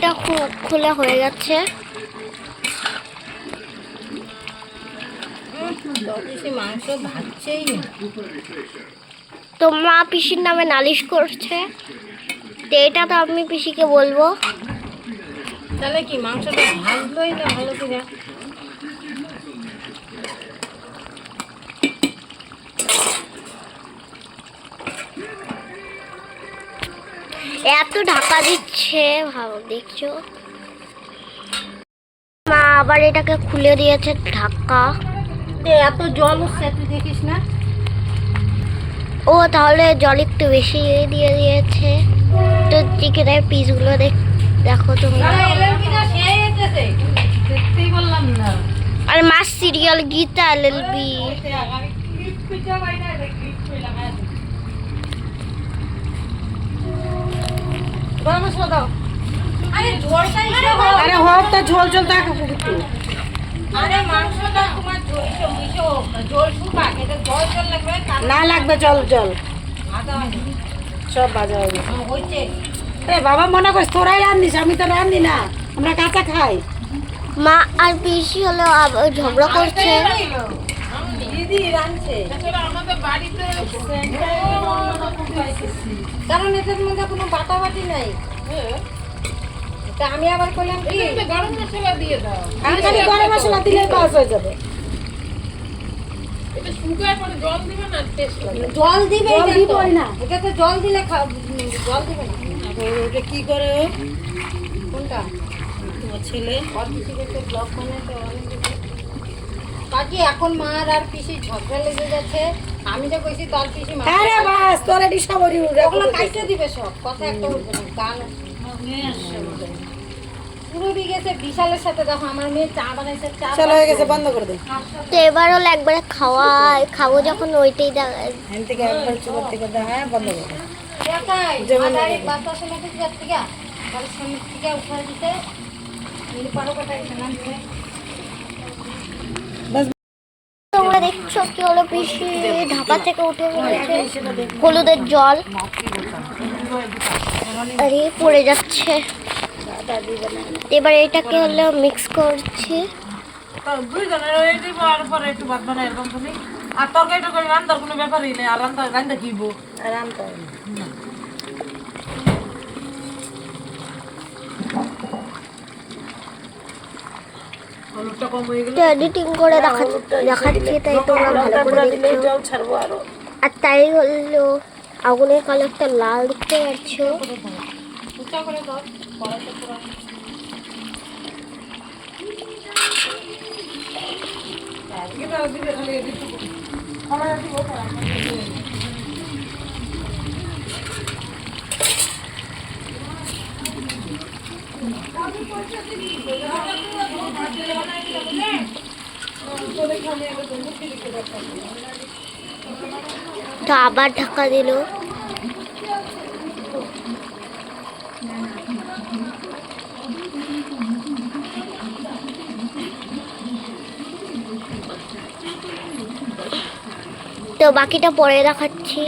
এটা খোলা হয়ে যাচ্ছে। মাংস ভাজছেই তো মা পিসির নামে নালিশ করছে, তো এটা তো আমি পিসিকে বলবো। তাহলে কি মাংসটা ভাজলোই না ভালো করে? এত ঢাকা দিচ্ছে, ভালো দেখছো। মা আবার এটাকে খুলে দিয়েছে ঢাকা। এত জল হচ্ছে তুই দেখিস না? ও তাহলে জল একটু বেশি দিয়ে দিয়েছে। তো চিকেনের পিসগুলো দেখো তোমরা। দেখতেই বললাম না। আর মাছ সিরিয়াল গীতা এলএলবি। আরে হোক তো ঝোল ঝোল থাকে একটু। না লাগবে জল জল সব ভাজা হবে। বাবা মনে করিস তোরাই রান্ধিস, আমি তো রান্ধি না, আমরা কাঁচা খাই। মা আর পিসি হলো আবার ঝগড়া করছে। দিদি রাঁধছে কারণ এদের মধ্যে কোনো বাটাবাটি নাই। তা আমি আবার করলাম কি গরম মশলা দিয়ে দাও। আমি খালি গরম মশলা দিলেই কাজ হয়ে যাবে। জল দিবে না, এটাতে জল দিলে জল দিবে না। ওটা কি করে কোনটা তোমার ছেলে ব্লগ বানাতে বাকি এখন মার আর পিসি ঝগড়া লেগে গেছে। আমি তো কইছি তোর পিসি মা আরে বাস তোর এডি সবরি ওগুলো কাটতে দিবে সব কথা একটা বলবে না। গান পুরো গেছে বিশালের সাথে। দেখো আমার মেয়ে চা বানাইছে, চা চলে হয়ে গেছে, বন্ধ করে দে। তো এবার হলো একবারে খাবো যখন ওইটাই এখান থেকে একবার চুপ থেকে দে। হ্যাঁ বন্ধ করে দে। যেমন বাতাসে লাগে যাচ্ছে গা আর সামনে থেকে উঠাই দিতে এই পারো কাটা এখানে দিয়ে তোমরা দেখছো কি হলো পিসি ঢাকা থেকে উঠে গেছে হলুদের জল। আরে পড়ে যাচ্ছে। এবার এটাকে হলো মিক্স করছি। দুই জনের ওই দিব আর পরে একটু ভাত বানাই এরকম তুমি। আর তরকারিটা করে রান্নার কোনো ব্যাপারই নেই। আর রান্না কিব রান্না এডিটিং করে দেখাচ্ছি, তাই তোমরা ভালো করে দেখছো। আর তাই হলো আগুনের কালারটা লাল দেখতে পাচ্ছ। তো আবার ঢাকা দিল। তো বাকিটা পরে দেখাচ্ছি।